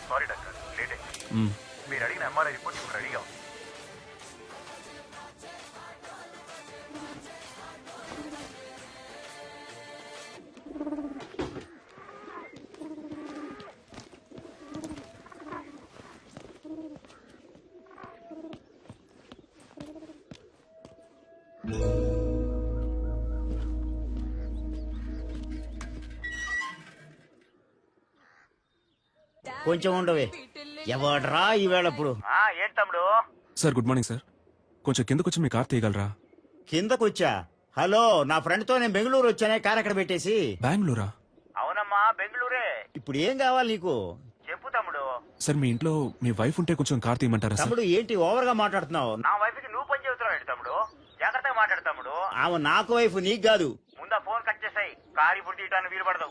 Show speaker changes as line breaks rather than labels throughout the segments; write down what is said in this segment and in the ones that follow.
Sorry doctor, late అయింది. మీరు అడిగిన ఎంఆర్ఐ రిపోర్ట్ ఇప్పుడు రెడీగా ఉంది.
కొంచెం ఉండవే. ఎవడ్రా ఈవేళప్పుడు? ఏంటి తమ్ముడు?
Sir good morning sir. కొంచెం కిందకొచ్చి మీ కార్ తీయగలరా?
కిందకొచ్చా? హలో, నా ఫ్రెండ్ తో నేను బెంగళూరు వచ్చానే, కార్ అక్కడ పెట్టేసి.
బెంగళూరా?
అవునమ్మా, బెంగళూరే. ఇప్పుడు ఏం కావాలి నీకు? చెప్పు తమ్ముడు.
సార్ మీ ఇంట్లో మీ వైఫ్ ఉంటే కొంచెం కార్ తీయమంటారా సార్?
తమ్ముడు ఏంటి ఓవర్ గా మాట్లాడుతున్నావు? నా వైఫ్ కి నువ్వు పని చెబుతున్నావు తమ్ముడు. జాగ్రత్తగా మాట్లాడు తమ్ముడు. ఆమె నాకు వైఫ్, నీకు కాదు. ముందా ఫోన్ కట్ చేసాయి. కార్ ఇప్పుడు తీయటానికి వీలు పడదు.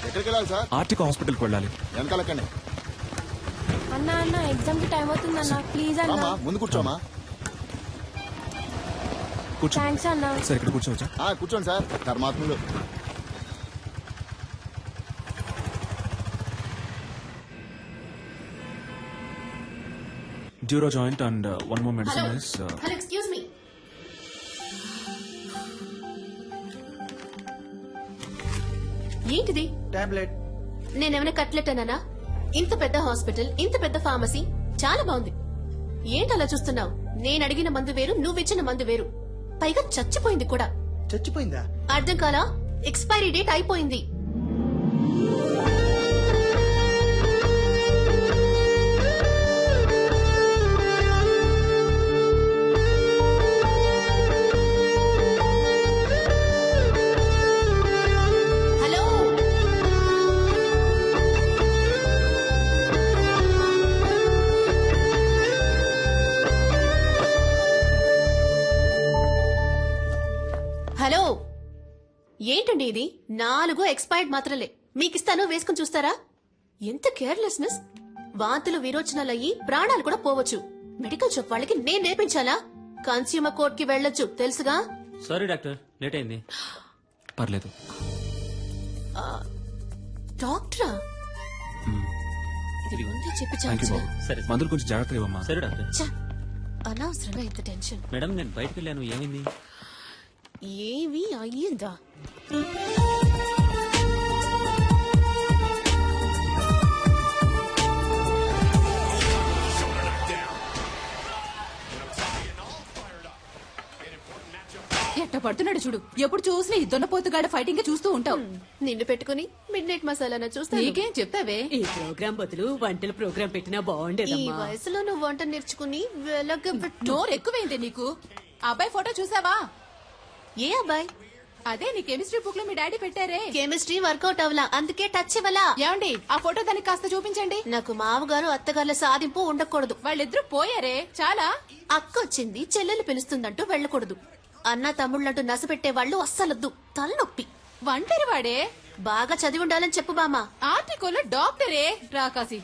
ఎక్కడికి వెళ్ళాలి సార్?
ఆర్టికా హాస్పిటల్కి వెళ్ళాలి.
వెనకాలకండి.
అన్న ఎగ్జామ్ కి టైం అవుతుంది అన్న, ప్లీజ్ అన్న.
ముందు కూర్చోమా.
కూర్చో.
థ్యాంక్స్ అన్న.
సార్ ఇక్కడ కూర్చోవచ్చా?
కూర్చోండి సార్. ధర్మాత్ములు.
Duro joint and one more medicine is
hello, excuse me. ఏంటిది?
టాబ్లెట్.
నేనేమైనా కట్లెట్ అన్నానా? ఇంత పెద్ద హాస్పిటల్, ఇంత పెద్ద ఫార్మసీ, చాలా బాగుంది. ఏంటి అలా చూస్తున్నావు? నేను అడిగిన మందు వేరు, నువ్విచ్చిన మందు వేరు. పైగా చచ్చిపోయింది కూడా.
చచ్చిపోయిందా?
అర్థం కాలా? ఎక్స్పైరీ డేట్ అయిపోయింది. హలో, ఏంటండి ఇది? 4 ఎక్స్పైర్డ్ మాత్రలే మీకిస్తాను, వేసుకుని చూస్తారా? ఎంత కేర్లెస్నెస్! వాంతులు విరోచనాలయ్యి ప్రాణాలు కూడా పోవచ్చు. మెడికల్ షాప్ వాళ్ళకి నేను నేర్పించాలా? కన్స్యూమర్ కోర్ట్ కి వెళ్ళొచ్చు, తెలుసుగా?
సారీ డాక్టర్, లేట్ అయింది.
పర్లేదు.
డాక్టరా? ఇది ముందే చెప్పి
థ్యాంక్ యూ
చాలు.
బాబు.
సరే.
మందులు కొంచెం జాగ్రత్తగా ఇవ్వమ్మా.
సరే డాక్టర్.
ఛ, అనవసరంగా ఇంత టెన్షన్.
మేడం నేను బయటకు వెళ్ళాను, ఏమైంది?
ఏవి అయ్యిందా?
ఎట్ట పడుతున్నాడు చూడు. ఎప్పుడు చూసినా ఈ దొన్నపోతుగాడ ఫైటింగ్ చూస్తూ ఉంటావు.
నిన్ను పెట్టుకుని మిడ్ నైట్ మసాలా చూస్తా.
నీకేం చెప్తావే?
ఈ ప్రోగ్రాం బదులు వంటల ప్రోగ్రాం పెట్టినా
ఈ
బాగుండేదమ్మా.
వయసులో నువ్వు వంట నేర్చుకుని వెలగబెట్టు.
నోరు ఎక్కువైంది నీకు. అబ్బాయి ఫోటో చూసావా?
ఏ అబ్బాయి?
అదే నీ కెమిస్ట్రీ బుక్ లో మీ డాడీ పెట్టారే.
కెమిస్ట్రీ వర్కౌట్ అవలా, అందుకే టచ్ ఇవ్వలా.
ఏమండి, ఆ ఫోటో దానికి కాస్త చూపించండి.
నాకు మామగారు అత్తగారుల సాధింపు ఉండకూడదు.
వాళ్ళిద్దరూ పోయారే, చాలా.
అక్క వచ్చింది, చెల్లెలు పిలుస్తుందంటూ వెళ్ళకూడదు. అన్న తమ్ముళ్ళంటూ నసపెట్టే వాళ్ళు అస్సలొద్దు, తలనొప్పి.
ఒంటరి వాడే.
బాగా చదివి ఉండాలని చెప్పు బామ్మ.
ఆర్టికల్ డాక్టరే రాకాసి.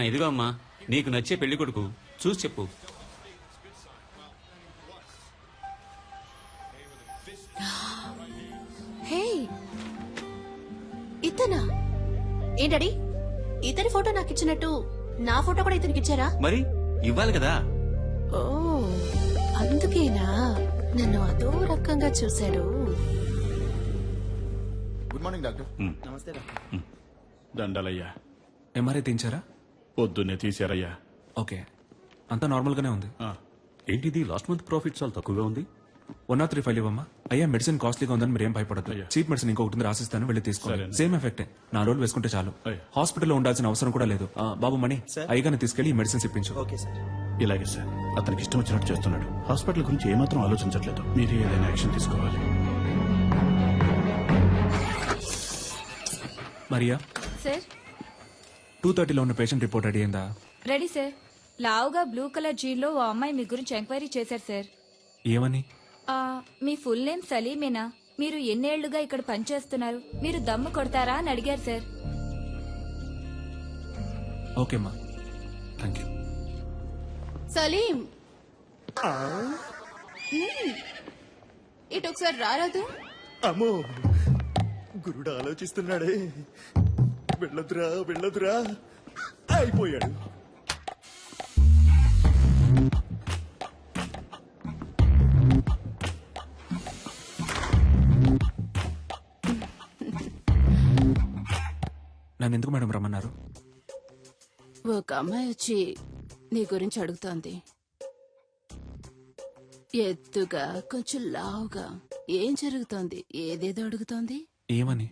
ఇదిగో అమ్మా, నీకు నచ్చే పెళ్లి కొడుకు, చూసి చెప్పు.
హే, ఇతనా? ఏంటడి, ఇతని ఫోటో నాకు ఇచ్చినట్టు నా ఫోటో కూడా ఇతనికి ఇచ్చారా?
మరి ఇవ్వాలి కదా.
ఓ, అందుకేనా నన్ను అదో రకంగా చూశాడు.
Good morning doctor.
నమస్తే డాక్టర్.
దండలయ్యా.
ఎంఆర్ఐ తీయించారా?
పొద్దున్నే తీశారయ్యా.
ఓకే, అంతా నార్మల్ గానే ఉంది.
ఏంటిది లాస్ట్ మంత్ ప్రాఫిట్ చాలా తక్కువగా ఉంది.
103 ఫైల్ ఇవ్వమ్మా. అయ్యా మెడిసిన్ కాస్ట్లీగా ఉందని మీరు ఏం భయపడదు.
అయ్యా.
చీప్ మెడిసిన్ ఇంకొకటి ఉంది, రాసిస్తాను, వెళ్ళి తీసుకోండి.
సరే.
సేమ్ ఎఫెక్టే, 4 రోజులు వేసుకుంటే చాలు.
అయ్యా.
హాస్పిటల్లో ఉండాల్సిన అవసరం కూడా లేదు. బాబు మణి, అయ్యగానే తీసుకెళ్లి ఈ మెడిసిన్స్ ఇప్పించు.
Okay sir.
ఇలాగే సార్, అతనికి ఇష్టం వచ్చినట్టు చేస్తున్నాడు. హాస్పిటల్ గురించి ఏమాత్రం ఆలోచించట్లేదు. మీరు ఏదైనా యాక్షన్ తీసుకోవాలి.
మరియా,
సార్
2:30లో ఉన్న పేషెంట్ రిపోర్ట్ రెడీ అయిందా?
Ready sir. లావుగా బ్లూ కలర్ జీన్లో ఓ అమ్మాయి మీ గురించి ఎంక్వైరీ చేశారు సార్.
ఏమని?
మీ ఫుల్ నేమ్ సలీమేనా? మీరు ఎన్నేళ్లుగా ఇక్కడ పనిచేస్తున్నారు? మీరు దమ్ము కొడతారా అని అడిగారు సార్.
ఓకేమ్మా, థ్యాంక్ యూ.
సలీం,
ఇటు ఒకసారి రారాదు.
అమ్మో గురుడు ఆలోచిస్తున్నాడే. వెళ్ళొద్దురా వెళ్ళొద్దురా అయిపోయాడు.
నన్ను ఎందుకు మేడం రమ్మన్నారు?
ఒక అమ్మాయి వచ్చి నీ గురించి అడుగుతోంది. ఎత్తుగా కొంచెం లావుగా. ఏం జరుగుతోంది? ఏదేదో అడుగుతోంది.
ఏమని?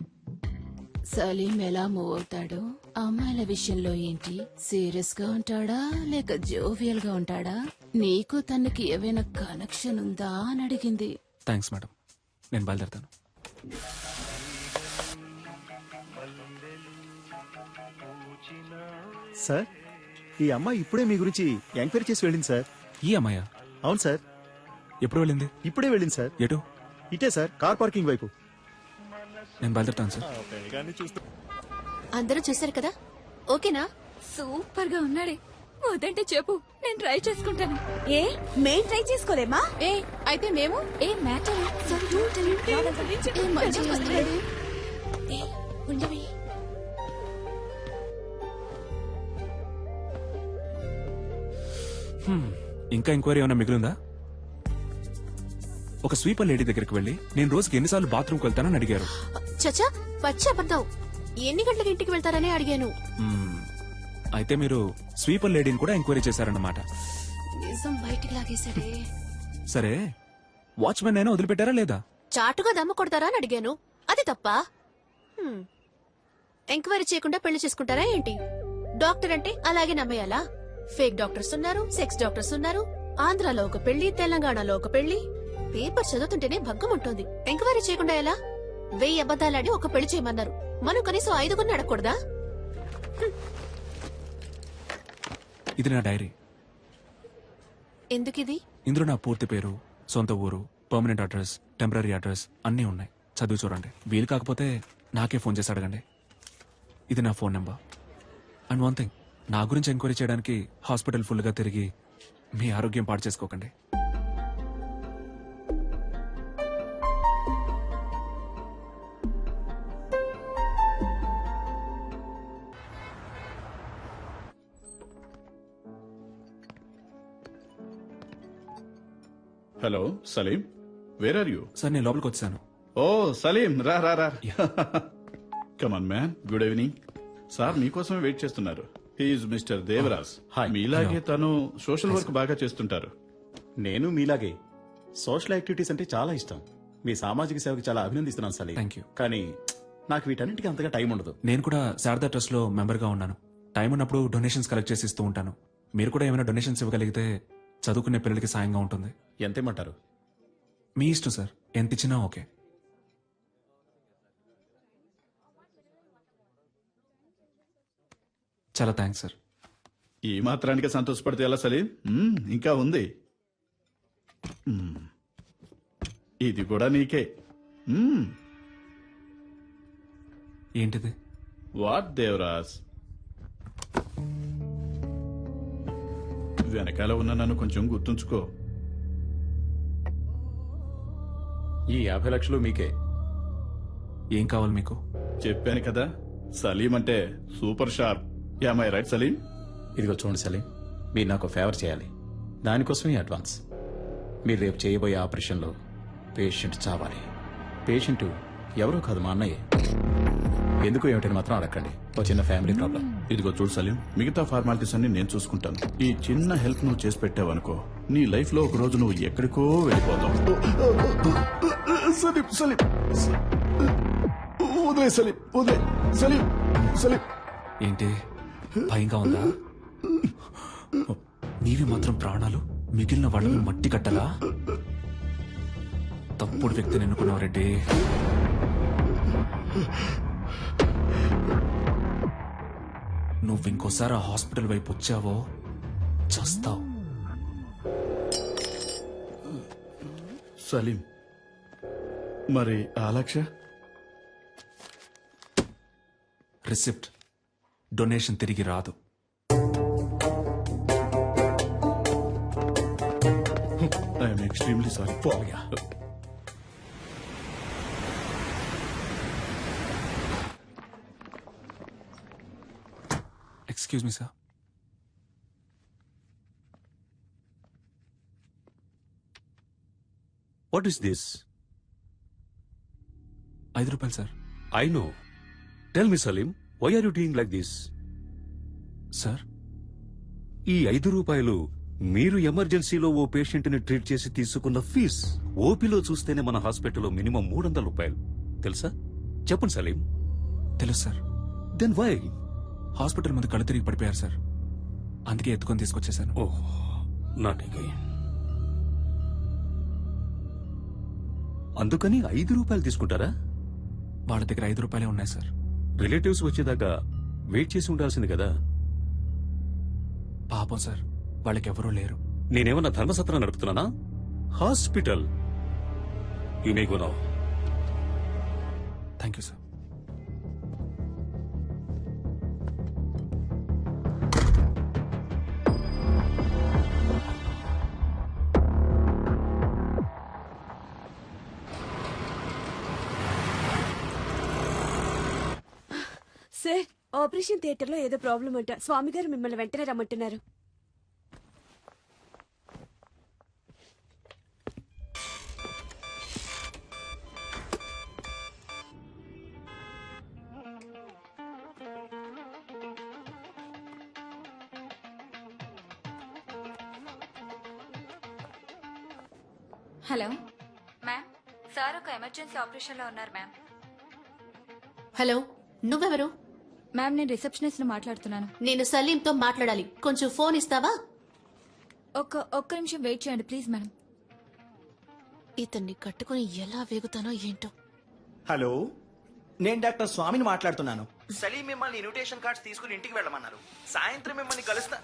సలీం ఎలా మూవ్ అవుతాడు, అమ్మాయిల విషయంలో ఏంటి, సీరియస్ గా ఉంటాడా లేక జోవియల్ గా ఉంటాడా, నీకు తనకి ఏవైనా కనెక్షన్ ఉందా అని అడిగింది.
థ్యాంక్స్ మేడం, నేను బయలుదేరుతాను.
సార్, ఈ అమ్మాయి ఇప్పుడే మీ గురించి ఎంక్వైరీ చేసి వెళ్ళింది సార్.
ఈ అమ్మాయా?
అవును సార్,
ఎప్పుడు వెళ్ళింది?
ఇప్పుడే వెళ్ళింది సార్.
ఎటు?
ఇటే సార్, కార్ పార్కింగ్ వైపు.
నేను బయలుదేరుతాను సార్.
అందరూ చూశారు కదా, ఓకేనా?
సూపర్ గా ఉన్నాడే. వద్దంటే చెప్పు, నేను ట్రై చేసుకుంటాను.
ఏ మేం ట్రై చేసుకోలేమా?
ఏ అయితే మేము
ఏ మ్యాటర్
ఏ మంచిగా వస్తున్నాడు.
ఉండవి.
ఇంకా ఎంక్వైరీ ఏమైనా మిగిలిందా? ఒక స్వీపర్ లేడీ దగ్గరికి వెళ్ళి నేను రోజుకి ఎన్నిసార్లు బాత్రూమ్కి వెళ్తానని అడిగారు.
చచ్చా, పచ్చి అబద్ధం. ఎన్ని గంటలకు ఇంటికి వెళ్తారని అడిగాను.
అయితే మీరు స్వీపర్ లేడీని కూడా ఎంక్వైరీ చేశారన్నమాట.
నిజం బయటికి లాగేశాడే.
సరే, వాచ్మెన్ అయినా వదిలిపెట్టారా లేదా?
చాటుగా దమ్ము కొడతారా అని అడిగాను. అది తప్ప? ఎంక్వైరీ చేయకుండా పెళ్లి చేసుకుంటారా ఏంటి? డాక్టర్ అంటే అలాగే నమ్మేయాలా? ఫేక్ డాక్టర్స్ ఉన్నారు, సెక్స్ డాక్టర్స్ ఉన్నారు. ఆంధ్రాలో ఒక పెళ్లి, తెలంగాణలో ఒక పెళ్లి. పేపర్ చదువుతుంటేనే భగ్గం ఉంటుంది. ఎంక్వైరీ చేయకుండా ఎలా? 1000 అబద్దాలాడి ఒక పెళ్లి చేయమన్నారు. మనం కనీసం 5 అడగకూడదా?
ఇది నా డైరీ.
ఎందుకిది?
ఇందులో నా పూర్తి పేరు, సొంత ఊరు, పర్మనెంట్ అడ్రస్, టెంపరీ అడ్రస్ అన్నీ ఉన్నాయి. చదువు చూడండి. వీలు కాకపోతే నాకే ఫోన్ చేసి అడగండి. ఇది నా phone number. And one thing, నా గురించి ఎంక్వైరీ చేయడానికి హాస్పిటల్ ఫుల్గా తిరిగి మీ ఆరోగ్యం పాడు చేసుకోకండి.
Hello Salim, where are you?
Sir, నేను లోపలికి వచ్చాను.
ఓ సలీం, రా రా రా. Come on man, good evening. Sir మీకోసమే వెయిట్ చేస్తున్నారు. He is mister Devraj. మీలాగే తను సోషల్ వర్క్ బాగా చేస్తుంటారు.
నేను మీలాగే సోషల్ యాక్టివిటీస్ అంటే చాలా ఇష్టం. మీ సామాజిక సేవకి చాలా అభినందిస్తున్నాను సలీం.
Thank you.
కానీ నాకు వీటన్నిటికీ అంతగా టైం ఉండదు.
నేను కూడా శారదా ట్రస్ట్ లో మెంబర్ గా ఉన్నాను. టైం ఉన్నప్పుడు డొనేషన్స్ కలెక్ట్ చేసి ఇస్తూ ఉంటాను. మీరు కూడా ఏమైనా డొనేషన్స్ ఇవ్వగలిగితే చదువుకునే పిల్లలకి సాయంగా ఉంటుంది.
ఎంతేమంటారు?
మీ ఇష్టం సార్, ఎంత ఇచ్చినా ఓకే. చాలా థ్యాంక్స్ సార్.
ఈ మాత్రానికి సంతోషపడితే ఎలా సలీం? ఇంకా ఉంది. ఇది కూడా నీకే.
ఏంటిది?
వాట్ దేవరాజ్? వెనకాల ఉన్న నన్ను కొంచెం గుర్తుంచుకో.
ఈ 50 లక్షలు మీకే.
ఏం కావాలి మీకు?
చెప్పాను కదా, సలీం అంటే super sharp. Am I right Salim?
ఇదిగో చూడండి సలీం, మీరు నాకు ఫేవర్ చేయాలి. దానికోసమే అడ్వాన్స్. మీరు రేపు చేయబోయే ఆపరేషన్లో పేషెంట్ చావాలి. పేషెంట్ ఎవరో కాదు, మా అన్నయ్య. ఎందుకు ఏమిటని మాత్రం అడగండి. ఒక చిన్న ఫ్యామిలీ ప్రాబ్లం.
ఇదిగో చూడు సలీం, మిగతా ఫార్మాలిటీస్ అన్ని నేను చూసుకుంటాను. ఈ చిన్న హెల్ప్ నువ్వు చేసి పెట్టావనుకో, నీ లైఫ్ లో ఒక రోజు నువ్వు ఎక్కడికో వెళ్ళిపోతావు. సలీం సలీం వదిలే సలీం, వదిలే సలీం. సలీం
ఏంటి భయంగా ఉందా? నీవి మాత్రం ప్రాణాలు, మిగిలిన వాళ్ళని మట్టి కట్టలా? తప్పుడు వ్యక్తిని ఎన్నుకున్నావు రెడ్డి. నువ్వు ఇంకోసారి ఆ హాస్పిటల్ వైపు వచ్చావో చస్తావు.
సలీం, మరి ఆ లక్ష?
రిసిప్ట్, డొనేషన్ తిరిగి రాదు.
I'm extremely sorry.
Excuse me sir.
What is this?
5 రూపాయలు sir.
I know. Tell me Salim, why are you doing like this?
Sir
ఈ 5 రూపాయలు మీరు ఎమర్జెన్సీలో ఓ పేషెంట్ ని ట్రీట్ చేసి తీసుకున్న ఫీజ్. ఓపీలో చూస్తేనే మన హాస్పిటల్లో మినిమం 300 రూపాయలు తెలుసా? చెప్పండి సలీం.
తెలుసు సార్.
Then why?
హాస్పిటల్ ముందు కళ్ళు తిరిగి పడిపోయారు సార్, అందుకే ఎత్తుకొని తీసుకొచ్చేసాను.
ఓహ్, నాట్ అగైన్. అందుకని 5 రూపాయలు తీసుకుంటారా?
వాళ్ళ దగ్గర 5 రూపాయలే ఉన్నాయి సార్.
రిలేటివ్స్ వచ్చేదాకా వెయిట్ చేసి ఉండాల్సింది కదా.
పాపం సార్, వాళ్ళకెవరూ లేరు.
నేనేమన్నా ధర్మసత్రం నడుపుతున్నానా? Hospital. You may go now.
Thank you sir.
Sir, operation theatre లో ఏదో ప్రాబ్లం అంట. స్వామి గారు మిమ్మల్ని వెంటనే రమ్మంటున్నారు.
హలో మ్యామ్, సార్ ఒక ఎమర్జెన్సీ ఆపరేషన్ లో ఉన్నారు మ్యామ్.
హలో, నువ్వెవరు?
మ్యామ్, నేను రిసెప్షనిస్ట్ మాట్లాడుతున్నాను.
నేను సలీంతో మాట్లాడాలి, కొంచెం ఫోన్ ఇస్తావా?
ఒక్క నిమిషం వెయిట్ చేయండి ప్లీజ్ మేడం.
ఇతన్ని కట్టుకుని ఎలా వేగుతానో ఏంటో.
హలో, నేను డాక్టర్ స్వామిని మాట్లాడుతున్నాను. సలీం మిమ్మల్ని ఇన్విటేషన్ కార్డ్స్ తీసుకుని ఇంటికి వెళ్ళమన్నారు. సాయంత్రం మిమ్మల్ని కలుస్తా.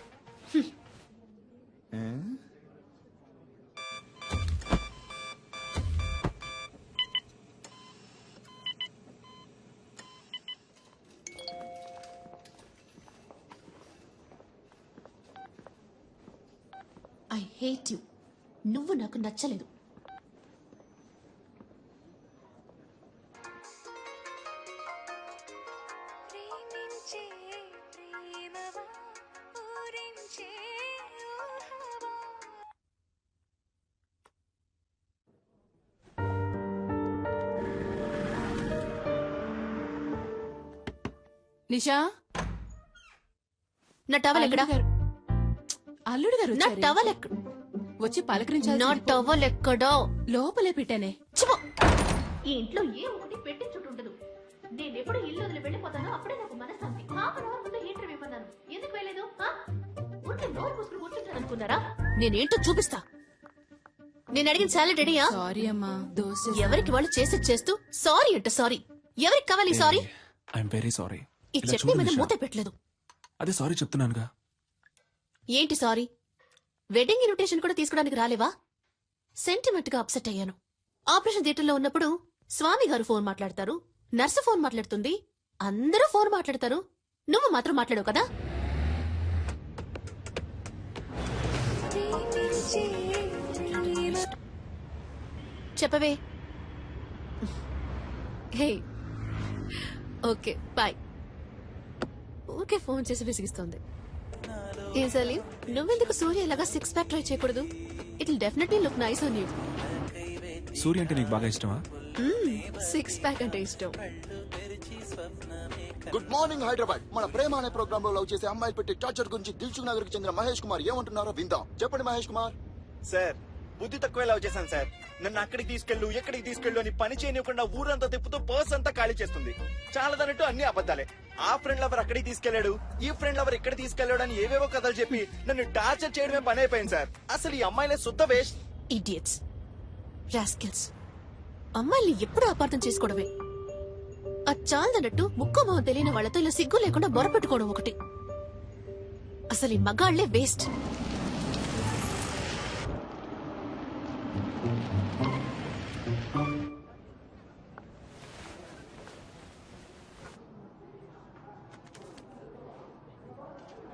I hate you. నువ్వు నాకు నచ్చలేదు.
నిషా,
నా టవల్ ఎక్కడా?
అల్లుడు గారు
నా
వచ్చారే.
టవల్ ఎక్కడ?
వచ్చి పలకరించాలి.
నా టవల్ ఎక్కడో?
లోపలే పెట్టానే.
ఈ ఇంట్లో ఏ ఒకటి పెట్టించుండదు. నేను ఎప్పుడు ఇల్లు వదిలి వెళ్ళిపోతానో అప్పుడే నాకు మనశ్శాంతి. హాఫ్ అన్ అవర్ ముందు హీటర్ ఇవ్వన్నాను, ఎందుకు వెళ్ళలేదు? ఉంటే నోరు మూసుకుని కూర్చుంటాను అనుకున్నారా? నేనేంటో చూపిస్తా. నేను అడిగిన సాలరీ రెడీయా?
సారీ అమ్మా, దోశ.
ఎవరికి వాళ్ళు చేసి చేస్తూ సారీ అంట సారీ. ఎవరికి కావాలి సారీ?
I'm very sorry.
ఈ చట్నీ మీద మూత పెట్టలేదు.
అదే సారీ చెప్తున్నానుగా.
ఏంటి సారీ? వెడ్డింగ్ ఇన్విటేషన్ కూడా తీసుకోవడానికి రాలేవా? సెంటిమెంట్ గా అప్సెట్ అయ్యాను. ఆపరేషన్ థియేటర్ లో ఉన్నప్పుడు స్వామి గారు ఫోన్ మాట్లాడతారు, నర్సు ఫోన్ మాట్లాడుతుంది, అందరూ ఫోన్ మాట్లాడతారు, నువ్వు మాత్రం మాట్లాడవు కదా. చెప్పవే. Hey, okay bye. ఊరికే ఫోన్ చేసి విసిగిస్తోంది. ఏం సలీం, నువ్వెందుకు సూర్య ఇలాగా 6 ప్యాక్ ట్రై చేయకూడదు? It will definitely look nice on you.
Surya అంటే నీకు బాగా ఇష్టమా?
6 ప్యాక్ అంటే ఇష్టం.
Good morning Hyderabad. మన ప్రేమ అనే ప్రోగ్రామ్ లో లవ్ చేసే అమ్మాయిలు పెట్టి టార్చర్ గురించి దిల్సుఖ్ నగర్ కి చెందిన మహేష్ కుమార్ ఏమంటున్నారో విందాం. చెప్పండి మహేష్ కుమార్.
సార్, బుద్ధి తక్కువ లవ్ చేశాను సార్. నన్ను అక్కడికి తీసుకెళ్ళు, ఎక్కడికి తీసుకెళ్ళు అని పని చేయనివ్వకుండా ఊరంతా తిప్పుతూ పర్స్ అంతా ఖాళీ చేస్తుంది. చాలదన్నట్టు అన్ని అబద్ధాలే. ఆ ఫ్రెండ్ లవర్ అక్కడికి తీసుకెళ్లాడు, ఈ ఫ్రెండ్ లవర్ ఇక్కడ తీసుకెళ్లాడు అని ఏవేవో కథలు చెప్పి నన్ను టార్చర్ చేయడమే పని అయిపోయింది సార్. అసలు ఈ అమ్మాయిలే శుద్ధ వేస్ట్.
Idiots, rascals. అమ్మాయిల్ని ఎప్పుడు అపార్థం చేసుకోవడమే. అది చాలదన్నట్టు ముక్కు మొహం తెలియని వాళ్ళతో ఇలా సిగ్గు లేకుండా బొరపెట్టుకోవడం ఒకటి. అసలు ఈ మగాళ్లే waste.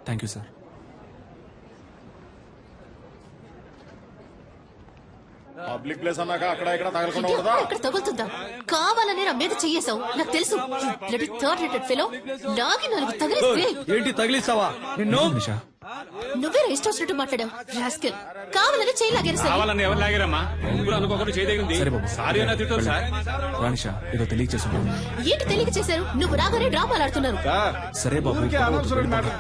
Thank you sir.
Public place అన్నాక అక్కడ ఇక్కడ తగలకుండా ఉండదా
ఇక్కడ తగులుతుందా? కావాలనే నా మీద చెయ్యేశావు, నాకు తెలుసు. థర్డ్ రేటెడ్ ఫెలో లాగి నాలుగు తగిలిస్తే
ఏంటి తగిలిస్తావా నిన్ను?
నిషా
నువ్వే ఇష్టం వచ్చినట్టు మాట్లాడావు. రాస్కెల్, కావాలని చేయి లాగారు సార్.
కావాలని ఎవరు లాగారమ్మా? ముగ్గురు అనుకోకుండా చేయదగింది.
సరే బాబు.
సారీ అన్న తిట్టారు సార్.
రా నిషా, ఏదో తెలియక చేస్తున్నాను.
ఏంటి తెలియక చేశారు? నువ్వు రాగానే డ్రామాలు ఆడుతున్నారు.
సరే బాబు,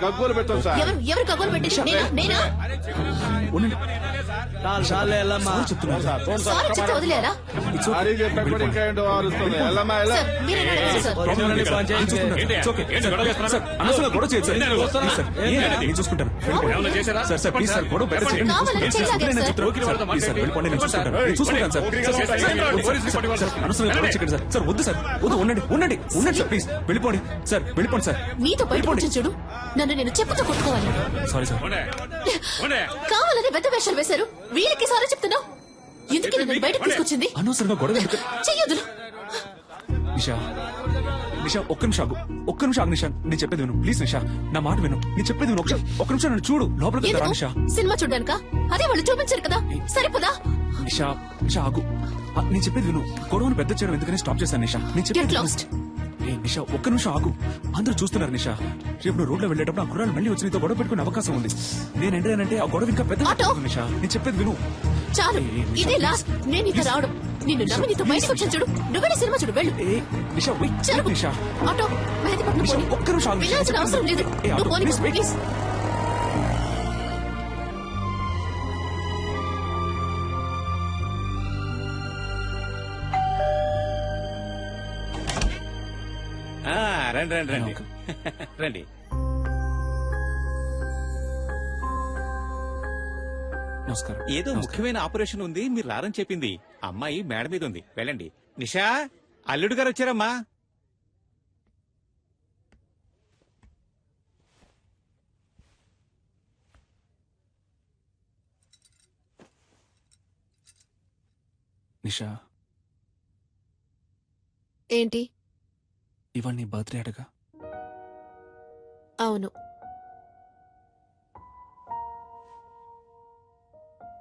గగ్గోలు పెట్టాం సార్.
ఎవరు కబోలు పెట్టేసి? నేనా?
ఉండండి. సారీ చెప్తున్నాను.
సారీ చెప్తే వదిలేరా?
సారీ చెప్పా కూడా ఇంకా ఏంటో ఆరుస్తుంది. వెళ్ళమ్మా, వెళ్ళు.
సార్ మీరేనా అడగండి సార్.
ప్రాబ్లం లేదు సార్. నేను చూసుకుంటాను. It's okay. సార్, అనవసరంగా గొడవ చేయొద్దు సార్. ప్లీజ్ సార్, నేను చూసుకుంటాను.
ఏమన్నా చేశారా?
సార్ ప్లీజ్ సార్, గొడవ పెద్ద చేయండి.
కావాలని
ప్లీజ్ సార్,
చేయలాగారు
నేను
సార్.
చెప్తాను. సార్, ప్లీజ్ సార్, వెళ్ళిపోండి, నేను చూసుకుంటాను. నేను చూసుకుంటాను సార్. సార్, అనవసరంగా గొడవ చేయకండి సార్. సార్ వద్దు సార్, వద్దు, ఉండండి సార్, ప్లీజ్ వెళ్ళిపోండి సార్, వెళ్ళిపోండి సార్.
నీతో బయటకు వచ్చి చూడు, నన్ను నేను చెప్పుతో కొట్టుకోవాలి.
Sorry sir.
కావాలని పెద్ద వేషాలు వేశారు. వీళ్ళకి సారీ చెప్తున్నావు. ఎందుకు నన్ను బయటకు తీసుకొచ్చింది?
అనవసరంగా గొడవ ఎందుకు?
చెయ్యొద్దు.
నిషా నిషా, ఒక్క నిమిషం ఆగు నిషా, నేను చెప్పేది విను ప్లీజ్. నిషా, నా మాట విను, నేను చెప్పేది విను. ఒక్క నిమిషం నన్ను చూడు, లోపలికి వెళ్తారా నిషా?
సినిమా చూడ్డానికా? అదే వాళ్ళు చూపించారు కదా, సరిపోదా?
నిషా ఆగు, నేను చెప్పేది విను. గొడవను పెద్ద చేయడం ఎందుకని స్టాప్ చేశాను నిషా, నేను చెప్పేది
Get
విను.
lost.
ఏ నిషా, ఒక్క నిమిషం ఆగు. అందరూ చూస్తున్నారు నిషా. రేపు నువ్వు రోడ్లో వెళ్ళేటప్పుడు ఆ గుర్రాలు మళ్ళీ వచ్చి నీతో గొడవ పెట్టుకునే అవకాశం ఉంది. నేను ఎంట్రానంటే ఆ గొడవ ఇంకా పెద్ద
ఆటో.
నిషా, నేను చెప్పేది విను.
చాలు, ఇదే లాస్ట్. నేను నీతో రావడం, నిన్ను నమ్మి నీతో బయటకు వచ్చాను చూడు. నువ్వే సినిమా చూడు, వెళ్ళు.
ఏ నిషా, wait,
జరుగు.
నిషా.
ఆటో మెహదీపట్నం
నిషా,
పోనీ.
ఒక్క నిమిషం ఆగు నిషా,
వెళ్ళాల్సిన
నేను
అవసరం లేదు.
చెప్పేది విను. ఏ,
నువ్వు
ఆటో,
పోనీ,
please, wait.
ప్లీజ్.
రండి రండి రండి రండి.
నమస్కారం.
ఏదో ముఖ్యమైన ఆపరేషన్ ఉంది, మీరు రారని చెప్పింది. అమ్మాయి మేడ మీద ఉంది, వెళ్ళండి. నిషా, అల్లుడు గారు వచ్చారమ్మా.
నిషా,
ఏంటి?
ఇవాళ నీ బర్త్డే అడగా?
అవును.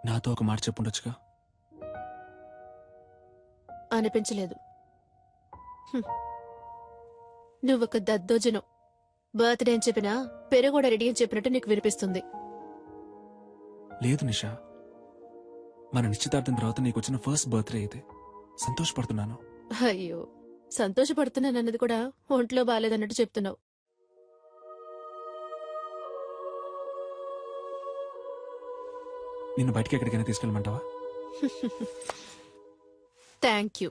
నాతో ఒక మాట చెప్పుండొచ్చుగా.
అనిపించలేదు. నువ్వొక దద్దోజనం. బర్త్డే అని చెప్పినా పెరుగోడ రెడీ అని చెప్పినట్టు నీకు వినిపిస్తుంది.
లేదు నిషా, మన నిశ్చితార్థం తర్వాత నీకు వచ్చిన ఫస్ట్ బర్త్డే ఇది. సంతోషపడుతున్నాను.
అయ్యో, సంతోషపడుతున్నానన్నది కూడా ఒంట్లో బాలేదన్నట్టు చెప్తున్నావు.
నిన్ను బయటికి ఎక్కడికైనా తీసుకెళ్ళమంటావా?
Thank you.